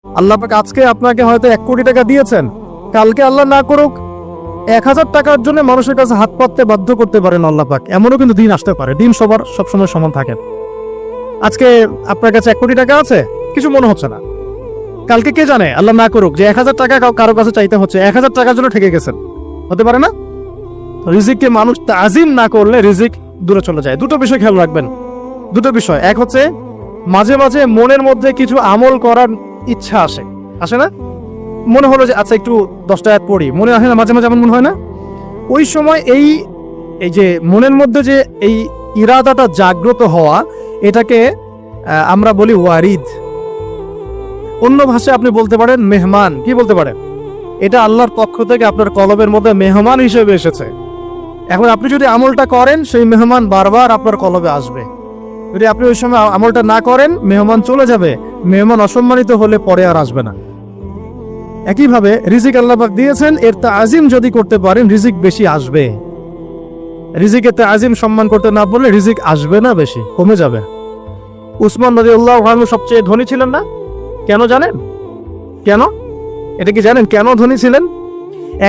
আল্লাহ পাক আজকে আপনাকে হয়তো 1 কোটি টাকা দিয়েছেন, কালকে আল্লাহ না করুক 1000 টাকার জন্য মানুষের কাছে হাত পাততে বাধ্য করতে পারেন আল্লাহ পাক। এমনও কিন্তু দিন আসতে পারে, দিন সবার সবসময় সমান থাকে না। আজকে আপনার কাছে 1 কোটি টাকা আছে, কিছু মনে হচ্ছে না, কালকে কে জানে আল্লাহ না করুক যে 1000 টাকা কারো কাছে চাইতে হচ্ছে, 1000 টাকার জন্য ঠেকে গেছেন, হতে পারে না? রিজিককে মানুষ তাজিম না করলে রিজিক দূরে চলে যায়। দুটো বিষয় খেয়াল রাখবেন, দুটো বিষয়। এক হচ্ছে মাঝে মাঝে মনের মধ্যে কিছু আমল করার ইচ্ছা আসে না? মনে হলো যে আচ্ছা একটু 10টা আয়াত পড়ি, মনে আসে না মাঝে মাঝে? এমন মনে হয় না? ওই সময় এই যে মনের মধ্যে যে এই ইরাদাটা জাগ্রত হওয়া, এটাকে আমরা বলি ওয়ারিদ। অন্য ভাষায় আপনি বলতে পারেন মেহমান। কি বলতে পারেন? এটা আল্লাহর পক্ষ থেকে আপনার কলবের মধ্যে মেহমান হিসেবে এসেছে। এখন আপনি যদি আমলটা করেন, সেই মেহমান বারবার আপনার কলবে আসবে। যদি আপনি ওই সময় আমলটা না করেন, মেহমান চলে যাবে, মেহমান অসম্মানিত হলে পরে আর আসবে না। একইভাবে রিজিক আল্লাহ পাক দিয়েছেন, এর তাজিম যদি করতে পারেন রিজিক বেশি আসবে। রিজিকের তাজিম সম্মান করতে না পারলে রিজিক আসবে না, বেশি কমে যাবে। উসমান রাদিয়াল্লাহু আনহু সবচেয়ে ধনী ছিলেন না? কেন জানেন? কেন? এটা কি জানেন কেন ধনী ছিলেন?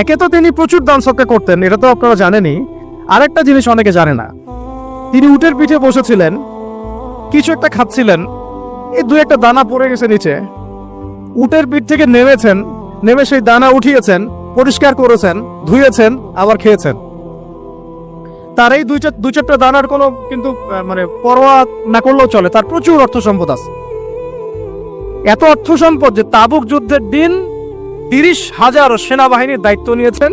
একে তো তিনি প্রচুর দান সদকা করতেন, এটা তো আপনারা জানেনই। আরেকটা জিনিস অনেকে জানে না, তিনি উটের পিঠে বসেছিলেন, কিছু একটা খাচ্ছিলেন, এই 2-1টা দানা পড়ে গেছে নিচে। উটের পিঠ থেকে নেমেছেন, নেমে সেই দানা উঠিয়েছেন, পরিষ্কার করেছেন, ধুয়েছেন, আবার খেয়েছেন। তার এই 2-4টা দানার কোনো কিন্তু মানে পরোয়া না করলেও চলে, তার প্রচুর অর্থ সম্পদ আছে। এত অর্থ সম্পদ যে তাবুক যুদ্ধের দিন 30,000 সেনাবাহিনীর দায়িত্ব নিয়েছেন।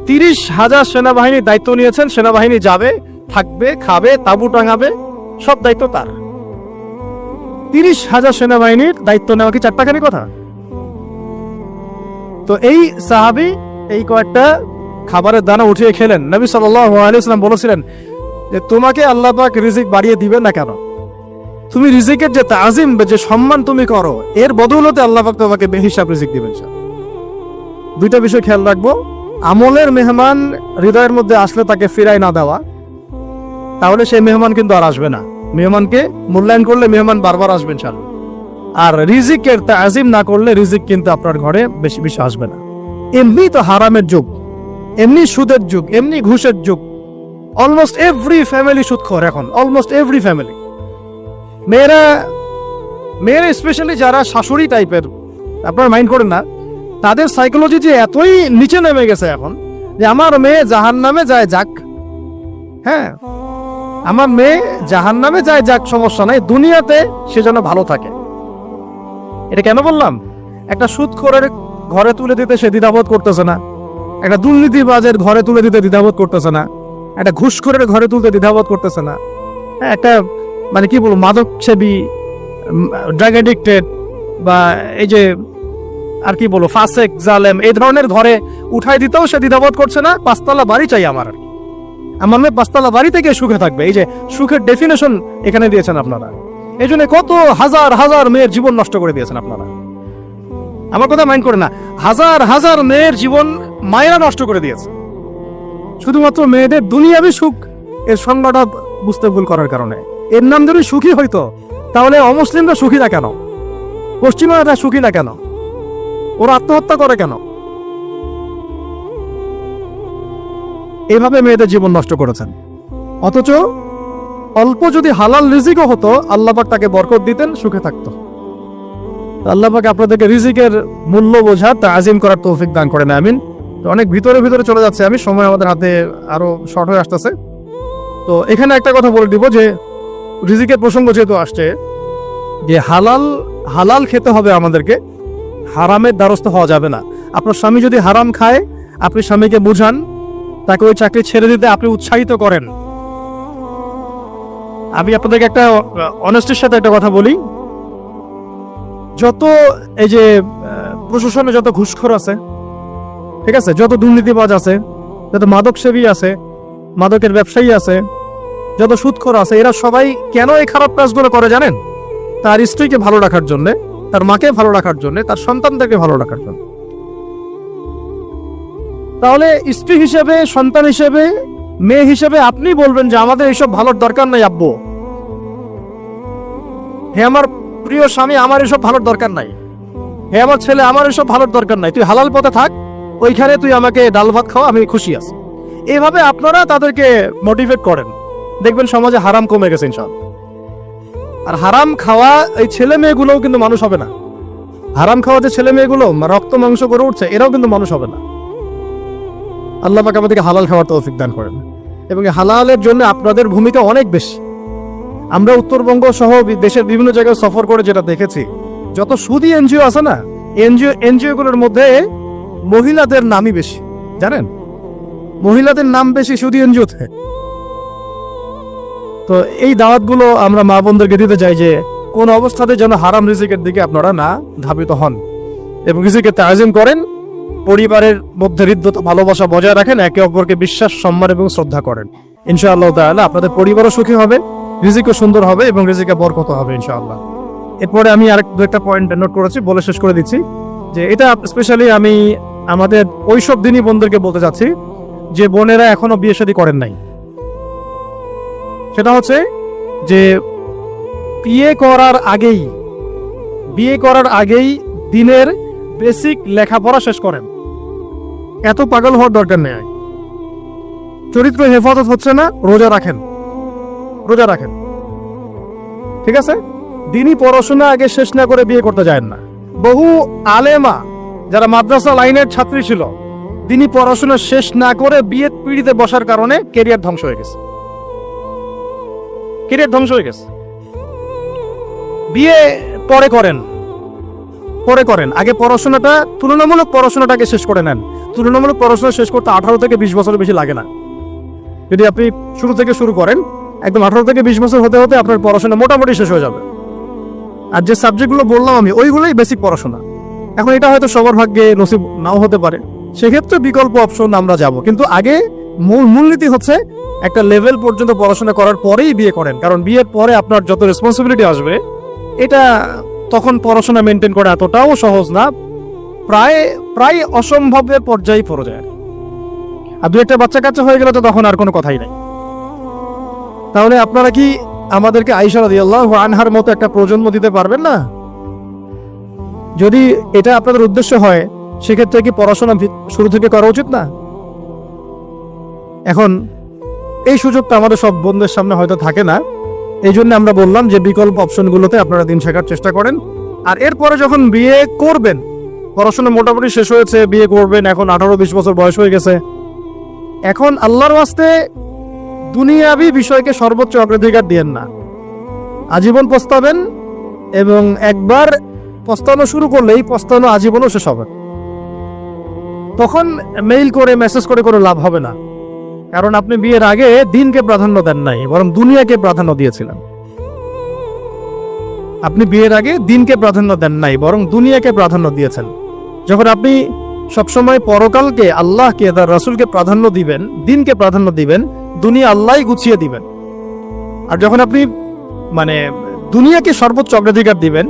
30,000 সেনাবাহিনীর দায়িত্ব নিয়েছেন। সেনাবাহিনী যাবে, থাকবে, খাবে, তাবু টাঙাবে, সব দায়িত্ব তার। 30,000 সেনাবাহিনীর দায়িত্ব নেওয়া কি চারটাখানি কথা? তো এই সাহাবী এই কয়েকটা খাবারের দানা উঠিয়ে খেলেন। নবী সাল্লাল্লাহু আলাইহি ওয়াসাল্লাম বলেছিলেন যে তোমাকে আল্লাহ পাক রিজিক বাড়িয়ে দিবেন না কেন? তুমি রিজিকের যে তাজিম, যে সম্মান তুমি করো, এর বদৌলতে আল্লাহ পাক তোমাকে বেহিসাব রিজিক দিবেন। দুইটা বিষয় খেয়াল রাখবো। আমলের মেহমান হৃদয়ের মধ্যে আসলে তাকে ফিরাই না দেওয়া, তাহলে সেই মেহমান কিন্তু আর আসবে না। মেহমানকে মূল্যায়ন করলে মেহমান বারবার আসবেন ইনশাআল্লাহ। আর রিজিকের তাজিম না করলে রিজিক কিন্তু আপনার ঘরে বেশি বেশি আসবে না। এমনি তো হারামের যুগ, এমনি সুদের যুগ, এমনি ঘুষের যুগ। অলমোস্ট এভরি ফ্যামিলি সুদখোর এখন, অলমোস্ট এভরি ফ্যামিলি। মেয়েরা স্পেশালি যারা শাশুড়ি টাইপের, আপনারা মাইন্ড করেন না, তাদের সাইকোলজি যে এতই নিচে নেমে গেছে এখন যে আমার মেয়ে জাহান্নামে যায় যাক। হ্যাঁ, আমার মেয়ে জাহান্নামে যায় যাক, সমস্যা নাই, দুনিয়াতে সে যেন ভালো থাকে। এটা কেন বললাম? একটা সুদখোরের ঘরে তুলে দিতে সে দ্বিধাবোধ করতেছে না, একটা দুর্নীতিবাজের ঘরে তুলে দিতে দ্বিধাবোধ করতেছে না, একটা ঘুষখোরের ঘরে তুলতে দ্বিধাবোধ করতেছে না, হ্যাঁ, একটা মানে কি বলবো মাদক সেবী, ড্রাগ এডিক্টেড, বা এই যে আর কি বলবো ফাসেক, জালেম, এই ধরনের ঘরে উঠাই দিতেও সে দ্বিধাবোধ করছে না। 5তলা বাড়ি চাই আমার মেয়ে 5তলা বাড়ি থেকে সুখে থাকবে। এই যে সুখের ডেফিনেশন এখানে দিয়েছেন আপনারা। এই জন্য কত হাজার হাজার মেয়ের জীবন নষ্ট করে দিয়েছেন আপনারা। আমার কথা মাইন্ড করে না, হাজার হাজার মেয়ের জীবন মায়েরা নষ্ট করে দিয়েছে, শুধুমাত্র মেয়েদের দুনিয়াবি সুখ এর সংজ্ঞাটা বুঝতে ভুল করার কারণে। এর নাম যদি সুখী হইতো, তাহলে অমুসলিমরা সুখী না কেন? পশ্চিমারা সুখী না কেন? ওরা আত্মহত্যা করে কেন? এইভাবে মেয়েদের জীবন নষ্ট করেছেন। অথচ অল্প যদি হালাল রিজিকও হতো, আল্লাহ পাক তাকে বরকত দিতেন, সুখে থাকতো। আল্লাহ পাক আপনাদেরকে রিজিকের মূল্য বোঝা, তাজিম করার তৌফিক দান করেন, আমিন। তো অনেক ভিতরে চলে যাচ্ছে আমি, সময় আমাদের হাতে আরো শর্ট হয়ে আসতেছে। তো এখানে একটা কথা বলে দিব যে রিজিকের প্রসঙ্গ যেহেতু আসছে, যে হালাল খেতে হবে আমাদেরকে, হারামের দ্বারস্থ হওয়া যাবে না। আপনার স্বামী যদি হারাম খায়, আপনি স্বামীকে বুঝান, তাকে ওই চাকরি ছেড়ে দিতে আপনি উৎসাহিত করেন। আমি আপনাদেরকে একটা অনেস্টির সাথে একটা কথা বলি, যত এই যে প্রশাসনে যত ঘুষখোর আছে, ঠিক আছে, যত দুর্নীতিবাজ আছে, যত মাদক সেবী আছে, মাদকের ব্যবসায়ী আছে, যত সুদখোর আছে, এরা সবাই কেন এই খারাপ কাজগুলো করে জানেন? তার স্ত্রীকে ভালো রাখার জন্য, তার মাকে ভালো রাখার জন্য, তার সন্তানদেরকে ভালো রাখার জন্য। তাহলে স্ত্রী হিসেবে, সন্তান হিসেবে, মেয়ে হিসেবে আপনি বলবেন যে আমাদের এইসব ভালোর দরকার নাই আব্বু, হে আমার প্রিয় স্বামী, আমার এসব ভালোর দরকার নাই, হে আমার ছেলে, আমার এসব ভালোর দরকার নাই, তুই হালাল পথে থাক, ওইখানে তুই আমাকে ডাল ভাত খাওয়া, আমি খুশি আছি। এভাবে আপনারা তাদেরকে মোটিভেট করেন, দেখবেন সমাজে হারাম কমে গেছে ইনশাআল্লাহ। আর হারাম খাওয়া এই ছেলে মেয়েগুলোও কিন্তু মানুষ হবে না। হারাম খাওয়া যে ছেলে মেয়েগুলো রক্ত মাংস করে উঠছে, এরাও কিন্তু মানুষ হবে না। আল্লাহ পাক আমাদেরকে হালাল খাওয়ার তৌফিক দান করেন, এবং এই হালালের জন্য আপনাদের ভূমিকা অনেক বেশি। আমরা উত্তরবঙ্গ সহ দেশের বিভিন্ন জায়গায় সফর করে যেটা দেখেছি, যত সুদী এনজিও আছে না, এনজিও গুলোর মধ্যে মহিলাদের নামই বেশি, জানেন? মহিলাদের নাম বেশি সুদী এনজিওতে। তো এই দাওয়াতগুলো আমরা মা বোনদেরকে দিতে চাই যে কোন অবস্থাতে যেন হারাম রিজিকের দিকে আপনারা না ধাবিত হন, এবং রিজিকের তাজিম করেন, পরিবারের মধ্যে হৃদ্যতা ভালোবাসা বজায় রাখেন, একে অপরকে বিশ্বাস, সম্মান এবং শ্রদ্ধা করেন। ইনশাআল্লাহ তাআলা আপনাদের পরিবারও সুখী হবে, রিজিকও সুন্দর হবে এবং রিজিকে বরকত হবে ইনশাআল্লাহ। এরপরে আমি একটা পয়েন্ট নোট করেছি, বলে শেষ করে দিচ্ছি যে এটা স্পেশালি আমি আমাদের ওইসব দিনই বোনদেরকে বলতে চাচ্ছি যে বোনেরা এখনো বিয়ে শাদী করেন নাই। সেটা হচ্ছে যে বিয়ে করার আগেই দিনের বেসিক লেখাপড়া শেষ করেন। এত পাগল হওয়ার দরকার নেই। চরিত্র হেফাজত হচ্ছে না, রোজা রাখেন, ঠিক আছে? দিনই পড়াশোনা আগে শেষ না করে বিয়ে করতে যায় না। বহু আলেমা যারা মাদ্রাসা লাইনের ছাত্রী ছিল, দিনই পড়াশোনা শেষ না করে বিয়ে পিড়িতে বসার কারণে কেরিয়ার ধ্বংস হয়ে গেছে। বিয়ে পরে করেন, আগে পড়াশোনাটা, তুলনামূলক পড়াশোনাটাকে শেষ করে নেন। তুলনামূলক পড়াশোনা শেষ করতে 18 থেকে 20 বছর বেশি লাগে না। যদি আপনি শুরু থেকে শুরু করেন, একদম 18 থেকে 20 বছর হতে হতে আপনার পড়াশোনা মোটামুটি শেষ হয়ে যাবে। আর যে সাবজেক্টগুলো বললাম আমি, ওইগুলোই বেসিক পড়াশোনা। এখন এটা হয়তো সবার ভাগ্যে নসিব নাও হতে পারে, সেক্ষেত্রে বিকল্প অপশন আমরা যাব, কিন্তু আগে মূলনীতি হচ্ছে একটা লেভেল পর্যন্ত পড়াশোনা করার পরেই বিয়ে করেন। কারণ বিয়ের পরে আপনার যত রেসপন্সিবিলিটি আসবে, এটা তখন পড়াশোনা মেনটেন করা এতটাও সহজ না, প্রায় অসম্ভবের পর্যায়ে পড়ে যায়। আর দু একটা বাচ্চা কাচ্চা হয়ে গেলে তো তখন আর কোনো কথাই নাই। তাহলে আপনারা কি আমাদেরকে আয়েশা রাদিয়াল্লাহু আনহার মতো একটা প্রজন্ম দিতে পারবেন না? যদি এটা আপনাদের উদ্দেশ্য হয়, সেক্ষেত্রে কি পড়াশোনা শুরু থেকে করা উচিত না? এখন এই সুযোগটা আমাদের সব বন্ধুদের সামনে হয়তো থাকে না, এই জন্য আমরা বললাম যে বিকল্প অপশনগুলোতে আপনারা দিন শেখার চেষ্টা করেন। আর এরপরে যখন বিয়ে করবেন, পড়াশোনা মোটামুটি শেষ হয়েছে, বিয়ে করবেন, এখন 18-20 বছর বয়স হয়ে গেছে, এখন আল্লাহর ওয়াস্তে দুনিয়াবি বিষয়কে সর্বোচ্চ অগ্রাধিকার দিয়েন না। আজীবন পস্তাবেন, এবং একবার পস্তানো শুরু করলেই পস্তানো আজীবনও শেষ হবে। তখন মেইল করে, মেসেজ করে কোনো লাভ হবে না, কারণ আপনি বিয়ের আগে দিনকে প্রাধান্য দেন নাই, বরং দুনিয়াকে প্রাধান্য দিয়েছিলেন। আপনি বিয়ের আগে দিনকে প্রাধান্য দেন নাই, বরং দুনিয়াকে প্রাধান্য দিয়েছেন। যখন আপনি সবসময় পরকালকে, আল্লাহকে, তার রাসূলকে প্রাধান্য দিবেন, দিনকে প্রাধান্য দিবেন, দুনিয়া আল্লাহই গুছিয়ে দিবেন। আর যখন আপনি দুনিয়াকে সর্বোচ্চ অগ্রাধিকার দিবেন,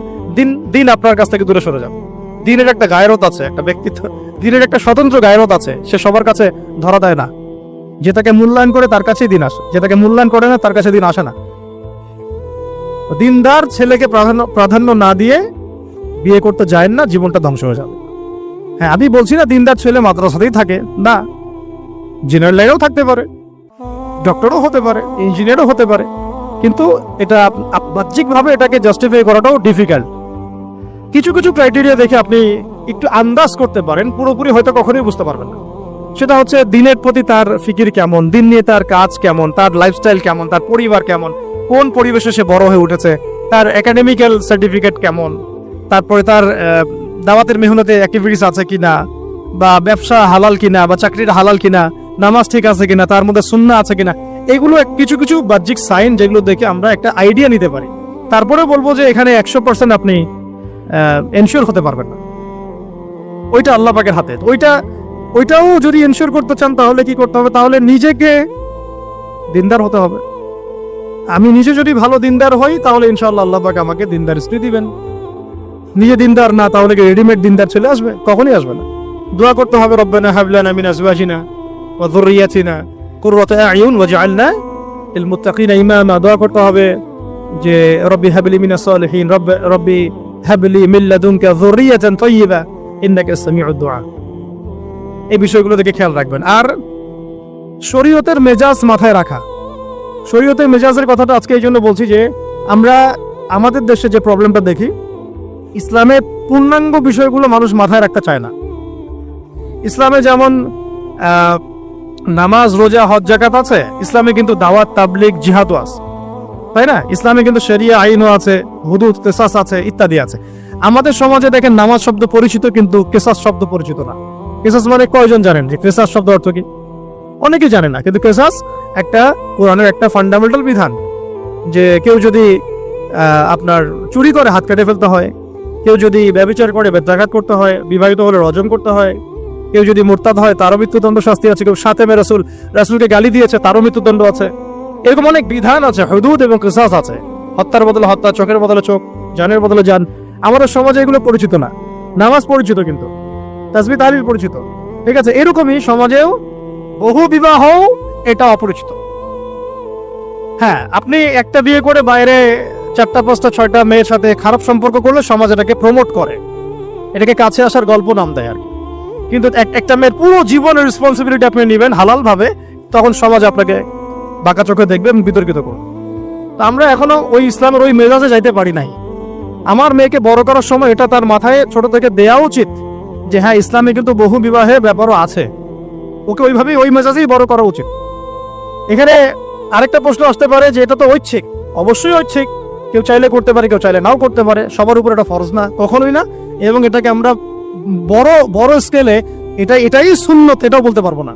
দিন আপনার কাছ থেকে দূরে সরে যাবে। দিনের একটা গায়রত আছে, একটা ব্যক্তিত্ব, দিনের একটা স্বতন্ত্র গায়রত আছে, সে সবার কাছে ধরা দেয় না। যেটাকে মূল্যায়ন করে তার কাছেই দিন আসে, যেটাকে মূল্যায়ন করে না তার কাছে দিন আসে না। দিনদার ছেলেকে প্রাধান্য না দিয়ে বিয়ে করতে যায় না, জীবনটা ধ্বংস হয়ে যাবে। হ্যাঁ, আমি বলছি না দিনদার ছেলে মাদ্রাসাতেই থাকে না, জেনারেল লাইনেও থাকতে পারে, ডক্টরও হতে পারে, ইঞ্জিনিয়ারও হতে পারে, কিন্তু এটা বাহ্যিকভাবে এটাকে জাস্টিফাই করাটাও ডিফিকাল্ট। কিছু ক্রাইটেরিয়া দেখে আপনি একটু আন্দাজ করতে পারেন, পুরোপুরি হয়তো কখনোই বুঝতে পারবেন না। সেটা হচ্ছে দিনের প্রতি তার ফিকির কেমন, দিন নিয়ে তার কাজ কেমন, তার লাইফস্টাইল কেমন, তার পরিবার কেমন, কোন পরিবেশে সে বড় হয়ে উঠেছে, তার একাডেমিক্যাল সার্টিফিকেট কেমন, তারপরে তার দাওয়াতের মেহনতে অ্যাক্টিভিটিস আছে কিনা, বা ব্যবসা হালাল কিনা, বা চাকরির হালাল কিনা, নামাজ ঠিক আছে কিনা, তার মধ্যে সুন্নাহ আছে কিনা। এগুলো কিছু বাহ্যিক সাইন, যেগুলো দেখে আমরা একটা আইডিয়া নিতে পারি। তারপরে বলবো যে এখানে 100% আপনি এনশিওর হতে পারবেন না, ওইটা আল্লাহ পাকের হাতে। ওইটাও যদি এনশিওর করতে চান, তাহলে কি করতে হবে? তাহলে নিজেকে দিনদার হতে হবে। আমি নিজে যদি ভালো দিনদার হই, তাহলে ইনশাআল্লাহ আল্লাহ পাক আমাকে দিনদার স্ত্রী দিবেন। নিজে দিনদার না, তাহলে কি রেডিমেড দিনদার ছেলে আসবে? কখনই আসবে না। দোয়া করতে হবে, রব্বানা হাব লানা মিন আজওয়াজিনা ওয়া যুররিয়াতিনা কুররাতা আ'য়ুন ওয়াজআলনা লিল মুত্তাকিনা ইমামা। দোয়া করতে হবে যে রব্বি হাবলি মিনাস সালিহিন, রব্বি হাবলি মিন লাদুনকা যুররিয়াতান তাইয়্যিবা ইন্নাকা সামিউদ দুআ। এই বিষয়গুলো থেকে খেয়াল রাখবেন। আর শরীয়তের মেজাজ মাথায় রাখা, শরীয়তের মেজাজের কথাটা আজকে এই জন্য বলছি যে আমরা আমাদের দেশে যে প্রবলেমটা দেখি, ইসলামের পূর্ণাঙ্গ বিষয়গুলো মানুষ মাথায় রাখতে চায় না। ইসলামে যেমন নামাজ, রোজা, হজ, যাকাত আছে, ইসলামে কিন্তু দাওয়াত, তাবলীগ, জিহাদও আছে, তাই না? ইসলামে কিন্তু শরিয়া আইনও আছে, হুদুদ, কিসাস আছে, ইত্যাদি আছে। আমাদের সমাজে দেখেন নামাজ শব্দ পরিচিত কিন্তু কিসাস শব্দ পরিচিত না। কিসাস মানে কয়জন জানেন যে কিসাস শব্দ অর্থ কি? অনেকেই জানে না। কিন্তু কিসাস একটা কোরআনের একটা ফান্ডামেন্টাল বিধান যে কেউ যদি আপনার চুরি করে হাত কেটে ফেলতে হয়, কেউ যদি ব্যভিচার করে বেত্রাঘাত করতে হয়, বিবাহিত হলে রজম করতে হয়, কেউ যদি মুরতাদ হয় তারও মৃত্যুদণ্ড শাস্তি আছে, কেউ সাতেমে রাসূলকে গালি দিয়েছে তারও মৃত্যুদণ্ড আছে। এরকম অনেক বিধান আছে, হুদুদ এবং কিসাস আছে। হত্যার বদলে হত্যা, চোখের বদলে চোখ, জানের বদলে জান। আমাদের সমাজে এগুলো পরিচিত না। নামাজ পরিচিত কিন্তু, তাসবিহ তাহলিল পরিচিত, ঠিক আছে? এরকমই সমাজেও বহু বিবাহ এটা অপরিচিত। হ্যাঁ, আপনি একটা বিয়ে করে বাইরে 4টা 5টা 6টা মেয়ের সাথে খারাপ সম্পর্ক করলে সমাজ এটাকে প্রমোট করে, এটাকে কাছে আসার গল্প নাম দেয় আর কি। কিন্তু একটা মেয়ের পুরো জীবনের রেসপন্সিবিলিটি আপনি নেবেন হালাল ভাবে, তখন সমাজ আপনাকে বাঁকা চোখে দেখবে এবং বিতর্কিত করবে। তো আমরা এখনো ওই ইসলামের ওই মেজাজে যাইতে পারি নাই। আমার মেয়েকে বড় করার সময় এটা তার মাথায় ছোট থেকে দেওয়া উচিত যে হ্যাঁ, ইসলামে কিন্তু বহু বিবাহের ব্যাপারও আছে, ওকে ওইভাবেই ওই মেজাজেই বড় করা উচিত। এখানে আরেকটা প্রশ্ন আসতে পারে যে এটা তো ঐচ্ছিক। অবশ্যই ঐচ্ছিক, কেউ চাইলে করতে পারে, কেউ চাইলে নাও করতে পারে, সবার উপর এটা ফরজ না, কখনোই না। এবং এটাকে আমরা বড় স্কেলে এটাই সুন্নত এটাও বলতে পারবো না।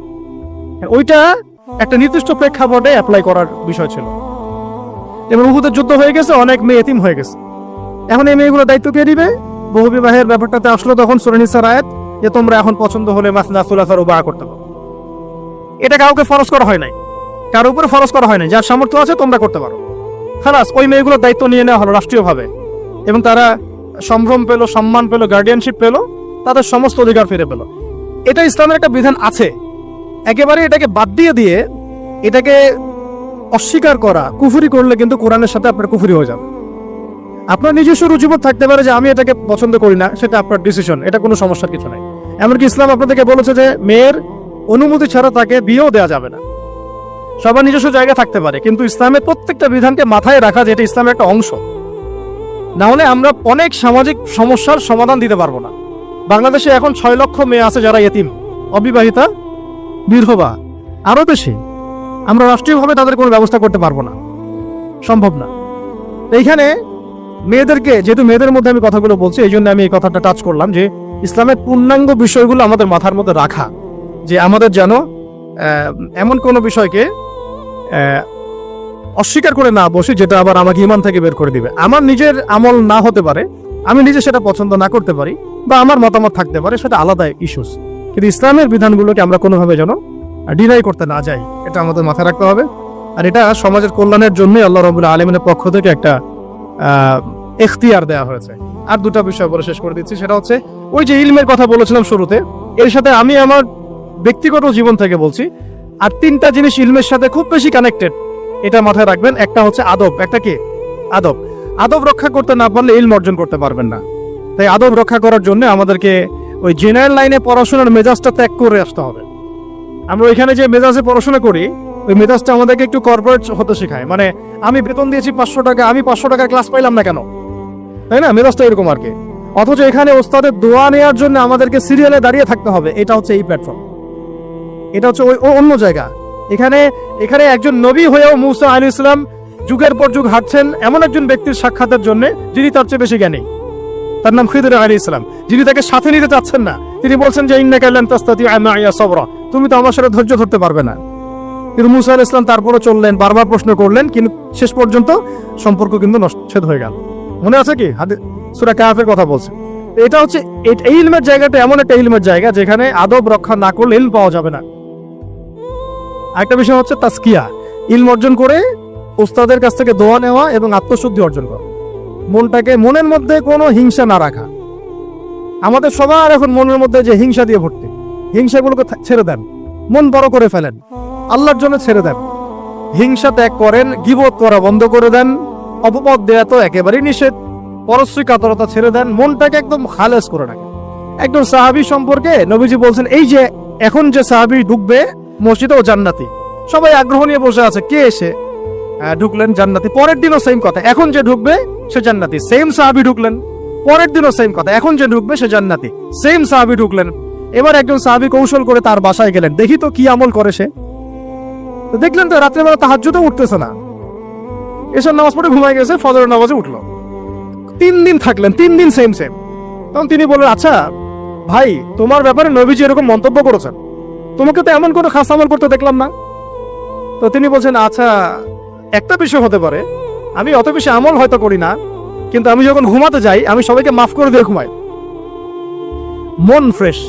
ওইটা একটা নির্দিষ্ট প্রেক্ষাপটে অ্যাপ্লাই করার বিষয় ছিল। এবং উহুদের যুদ্ধ হয়ে গেছে, অনেক মেয়ে এতিম হয়ে গেছে। এখন এই মেয়েগুলো দায়িত্ব কে দিবে? বহু বিবাহের ব্যাপারটাতে আসলো তখন সূরা নিসার আয়াত যে তোমরা এখন পছন্দ হলে মাসনা সুলাসা রুবা করতে পারো। এটা কাউকে ফরজ করা হয় নাই, কারোর উপরে ফরজ করা হয় নাই। যার সামর্থ্য আছে তোমরা করতে পারো, খালাস। ওই মেয়েগুলোর দায়িত্ব নিয়ে নেওয়া হলো রাষ্ট্রীয়ভাবে, এবং তারা সম্ভ্রম পেল, সম্মান পেল, গার্ডিয়ানশিপ পেল, তাদের সমস্ত অধিকার ফিরে পেল। এটা ইসলামের একটা বিধান আছে। একেবারে এটাকে বাদ দিয়ে এটাকে অস্বীকার করা, কুফরি করলে কিন্তু কোরআনের সাথে আপনার কুফরি হয়ে যাবে। আপনার নিজস্ব রুচিবোধ থাকতে পারে যে আমি এটাকে পছন্দ করি না, সেটা আপনার ডিসিশন, এটা কোনো সমস্যার কিছু নাই। এমনকি ইসলাম আপনাদেরকে বলেছে যে মেয়ের অনুমতি ছাড়া তাকে বিয়েও দেওয়া যাবে না। সবার নিজস্ব জায়গা থাকতে পারে, কিন্তু ইসলামের প্রত্যেকটা বিধানকে মাথায় রাখা যে এটা ইসলামের একটা অংশ। না হলে আমরা অনেক সামাজিক সমস্যার সমাধান দিতে পারবো না। বাংলাদেশে এখন 6 লক্ষ মেয়ে আছে যারা ইতিম, অবিবাহিতা, বিধবা, আরো বেশি। আমরা রাষ্ট্রীয়ভাবে তাদের কোনো ব্যবস্থা করতে পারবো না, সম্ভব না। এইখানে মেয়েদেরকে, যেহেতু মেয়েদের মধ্যে আমি কথাগুলো বলছি, এই জন্য আমি এই কথাটা টাচ করলাম যে ইসলামের পূর্ণাঙ্গ বিষয়গুলো আমাদের মাথার মধ্যে রাখা, যে আমাদের যেন এমন কোনো বিষয়কে অস্বীকার করে না বসে যেটা আবার আমাকে ঈমান থেকে বের করে দিবে। আমার নিজের আমল না হতে পারে, আমি নিজে সেটা পছন্দ না করতে পারি, বা আমার মতামত থাকতে পারে, সেটা আলাদা ইস্যুস। কিন্তু ইসলামের বিধানগুলোকে আমরা কোনোভাবে যেন ডিনাই করতে না যাই, এটা আমাদের মাথায় রাখতে হবে। আর এটা সমাজের কল্যাণের জন্যই আল্লাহ রাব্বুল আলামিনের পক্ষ থেকে একটা এখতিয়ার দেওয়া হয়েছে। আর দুটা বিষয় বলে শেষ করে দিচ্ছি, সেটা হচ্ছে ওই যে ইলমের কথা বলেছিলাম শুরুতে, এর সাথে আমি আমার ব্যক্তিগত জীবন থেকে বলছি আর 3টা জিনিস ইলমের সাথে খুব বেশি কানেক্টেড, এটা মাথায় রাখবেন। একটা হচ্ছে আদব। একটা কি? আদব। আদব রক্ষা করতে না পারলে ইলম অর্জন করতে পারবেন না। তাই আদব রক্ষা করার জন্য আমাদেরকে ওই জেনারেল লাইনে পড়াশোনার মেজাজটা ত্যাগ করে আসতে হবে। আমরা ওইখানে যে মেজাজে পড়াশোনা করি, ওই মেজাজটা আমাদেরকে একটু কর্পোরেট হতে শেখায়। মানে আমি বেতন দিয়েছি 500 টাকা, আমি 500 টাকার ক্লাস পাইলাম না কেন, তাই না? মেজাজটা এরকম আর কি। অথচ এখানে ওস্তাদের দোয়া নেওয়ার জন্য আমাদেরকে সিরিয়ালে দাঁড়িয়ে থাকতে হবে। এটা হচ্ছে এই প্ল্যাটফর্ম, এটা হচ্ছে ওই অন্য জায়গা। এখানে একজন নবী হয়েও মুসা আলাইহিস সালাম যুগের পর যুগ হাঁটছেন এমন একজন ব্যক্তির সাক্ষাতের জন্য যিনি তার চেয়ে বেশি জ্ঞানী। তার নাম খিদর আলাইহিস সালাম, যিনি তাকে সাথে নিতে চাচ্ছেন না। তিনি বলছেন যে ইন্নাকা লান তাসতাতিআ মাইয়া সাবরা, তুমি তো আমার সাথে ধৈর্য ধরতে পারবে না। কিন্তু মুসা আলাইহিস সালাম তারপরে চললেন, বারবার প্রশ্ন করলেন, কিন্তু শেষ পর্যন্ত সম্পর্ক কিন্তু নষ্ট হয়ে গেল। মনে আছে কি সূরা কাহফের কথা বলছে। এটা হচ্ছে এই ইলমের জায়গাটা এমন একটা ইলমের জায়গা যেখানে আদব রক্ষা না করলে ইলম পাওয়া যাবে না। আরেকটা বিষয় হচ্ছে তাসকিয়া, ইলম অর্জন করে উস্তাদের কাছ থেকে দোয়া নেওয়া এবং আত্মশুদ্ধি অর্জন করা। মনের মধ্যে কোনো হিংসা না রাখা। আমাদের সবার এখন মনের মধ্যে যে হিংসা দিয়ে ভর্তি, হিংসাগুলোকে ছেড়ে দেন, মন বড় করে ফেলেন, আল্লাহর জন্য ছেড়ে দেন। হিংসা ত্যাগ করেন, গীবত করা বন্ধ করে দেন, অপবাদ দেয়া তো একেবারেই নিষেধ। পরশ্রী কাতরতা ছেড়ে দেন, মনটাকে একদম খালেস করে রাখেন। একজন সাহাবী সম্পর্কে নবীজি বলছেন, এই যে এখন যে সাহাবী ঢুকবে মসজিদে ও জান্নাতি। সবাই আগ্রহ নিয়ে বসে আছে, কে এসে ঢুকলেন জান্নাতি। পরের দিনও সেম কথা, এখন যে ঢুকবে সে জান্নাতি। সেম সাহাবী ঢুকলেন, পরের দিনও সেম কথা, এখন যে ঢুকবে সে জান্নাতি। সেম সাহাবী ঢুকলেন। এবার একজন সাহাবী কৌশল করে তার বাসায় গেলেন, দেখি তো কি আমল করে সে। তো দেখলেন তো রাত্রেবেলা তাহাজ্জুদও উঠতেছে না, এসব নামাজ পড়ে ঘুমায় গেছে, ফজরের নামাজে উঠলো। 3 দিন থাকলেন, 3 দিন সেম সেম। তখন তিনি বললেন, আচ্ছা ভাই, তোমার ব্যাপারে নবীজি এরকম মন্তব্য করেছেন, তোমাকে তো এমন কোনো খাস আমল করতে দেখলাম না। তো তিনি বলছেন, আচ্ছা একটা বিষয় হতে পারে, আমি অত বেশি আমল হয়তো করি না, কিন্তু আমি যখন ঘুমাতে যাই আমি সবাইকে মাফ করে দিয়ে ঘুমাই। মন ফ্রেশ,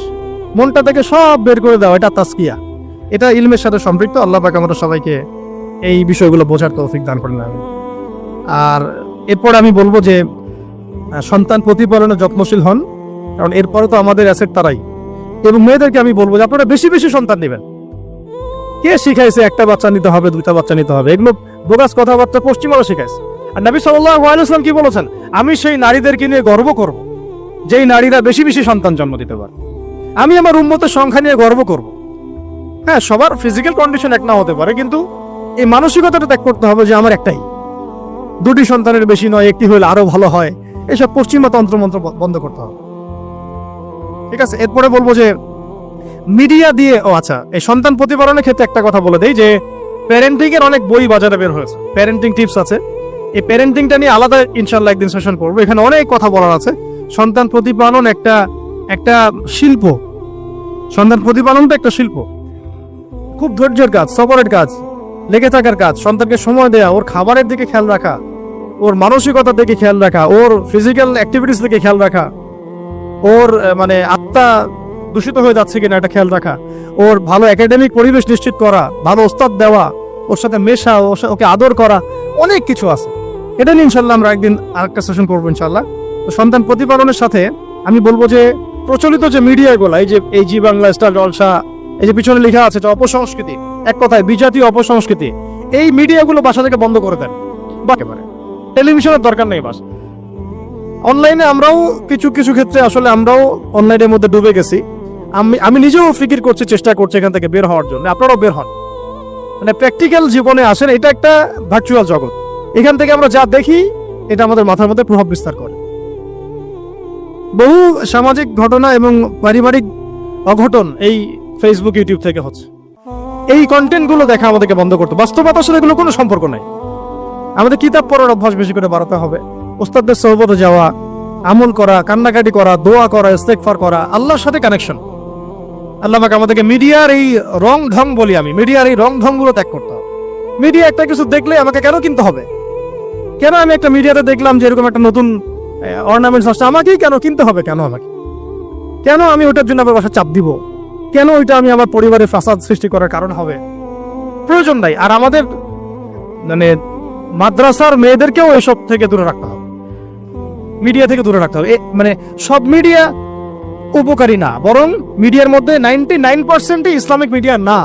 মনটা থেকে সব বের করে দেওয়া, এটা তাসকিয়া। এটা ইলমের সাথে সম্পৃক্ত। আল্লাহ পাক আমাদের সবাইকে এই বিষয়গুলো বোঝার তৌফিক দান করেন। আর এরপর আমি বলবো যে সন্তান প্রতিপালনে যত্নশীল হন, কারণ এরপরে তো আমাদের অ্যাসেট তারাই। এবং মেয়েদেরকে আমি বলবো যে আপনারা বেশি বেশি সন্তান নেবেন। কে শিখাইছে একটা বাচ্চা নিতে হবে, 2টা বাচ্চা নিতে হবে? এগুলো বোগাস কথাবার্তা পশ্চিমারা শিখাইছে। আর নবী সাল্লাল্লাহু আলাইহি ওয়াসাল্লাম কি বলেছেন? আমি সেই নারীদেরকে নিয়ে গর্ব করব যেই নারীরা বেশি বেশি সন্তান জন্ম দিতে পারে। আমি আমার উম্মতের সংখ্যা নিয়ে গর্ব করব। হ্যাঁ, সবার ফিজিক্যাল কন্ডিশন এক না হতে পারে, কিন্তু এই মানসিকতাটা ত্যাগ করতে হবে যে আমার একটাই, 2টি সন্তানের বেশি নয়, একটি হলে আরো ভালো হয়। এসব পশ্চিমা তন্ত্রমন্ত্র বন্ধ করতে হবে। ঠিক আছে, এরপরে বলবো যে মিডিয়া দিয়ে, আচ্ছা, এই সন্তান প্রতিপালনের ক্ষেত্রে একটা কথা বলে দেই যে প্যারেন্টিং এর অনেক বই বাজারে বের হয়েছে, প্যারেন্টিং টিপস আছে। এই প্যারেন্টিংটা নিয়ে আলাদা ইনশাআল্লাহ একদিন সেশন করবো, এখানে অনেক কথা বলার আছে। সন্তান প্রতিপালন একটা শিল্প, সন্তান প্রতিপালনটা একটা শিল্প, খুব ধৈর্যের কাজ, সবরের কাজ, লেগে থাকার কাজ। সন্তানকে সময় দেয়া, ওর খাবারের দিকে খেয়াল রাখা, ওর মানসিকতার দিকে খেয়াল রাখা, ওর ফিজিক্যাল অ্যাক্টিভিটিস দিকে খেয়াল রাখা, ওর মানে আত্মা দূষিত হয়ে যাচ্ছে কিনা এটা খেয়াল রাখা, ওর ভালো একাডেমিক পরিবেশ নিশ্চিত করা, ভালো ওস্তাদ দেওয়া, ওর সাথে মেশা, ওকে আদর করা, অনেক কিছু আছে। এটা নিয়ে ইনশাল্লাহ আমরা একদিন আরেকটা সেশন করবো ইনশাল্লাহ। তো সন্তান প্রতিপালনের সাথে আমি বলবো যে প্রচলিত যে মিডিয়াগুলো, এই জি বাংলা, স্টার জলসা, এই যে পিছনে লেখা আছে যে অপসংস্কৃতি, এক কথায় বিজাতীয় অপসংস্কৃতি, এই মিডিয়াগুলো বাসা থেকে বন্ধ করে দেন। একেবারে টেলিভিশনের দরকার নেই। বাস অনলাইনে আমরাও কিছু কিছু ক্ষেত্রে আসলে আমরাও অনলাইনের মধ্যে ডুবে গেছি। আমি নিজেও ফিকির করছি, চেষ্টা করছি এখান থেকে বের হওয়ার জন্য। আপনারাও বের হন, মানে প্র্যাকটিক্যাল জীবনে আসেন। এটা একটা ভার্চুয়াল জগৎ, এখান থেকে আমরা যা দেখি এটা আমাদের মাথার মধ্যে প্রভাব বিস্তার করে। বহু সামাজিক ঘটনা এবং পারিবারিক অঘটন এই ফেসবুক, ইউটিউব থেকে হচ্ছে। এই কন্টেন্টগুলো দেখা আমাদেরকে বন্ধ করতে। বাস্তবতার সাথে এগুলো কোনো সম্পর্ক নাই। আমাদের কিতাব পড়ার অভ্যাস বেশি করে বাড়াতে হবে, ওস্তাদদের সোহবতে যাওয়া, আমল করা, কান্নাকাটি করা, দোয়া করা, ইস্তেগফার করা, আল্লাহর সাথে কানেকশন। আল্লাহ পাক আমাদেরকে মিডিয়ার এই রং ঢং, বলি আমি, মিডিয়ার এই রং ঢংগুলো ত্যাগ করতে হবে। মিডিয়া একটা কিছু দেখলে আমাকে কেন কিনতে হবে? কেন আমি একটা মিডিয়াতে দেখলাম যে এরকম একটা নতুন অর্নামেন্টস আসছে, আমাকেই কেন কিনতে হবে? কেন আমাকে, কেন আমি ওটার জন্য আমার বাসা চাপ দিব? কেন ওইটা আমি আমার পরিবারে ফাসাদ সৃষ্টি করার কারণ হবে? প্রয়োজন নাই। আর আমাদের মানে মাদ্রাসার মেয়েদেরকেও এসব থেকে দূরে রাখতে হবে, মিডিয়া থেকে দূরে রাখতে হবে। মানে সব মিডিয়া উপকারী না, বরং মিডিয়ার মধ্যে 99% ইসলামিক মিডিয়া না।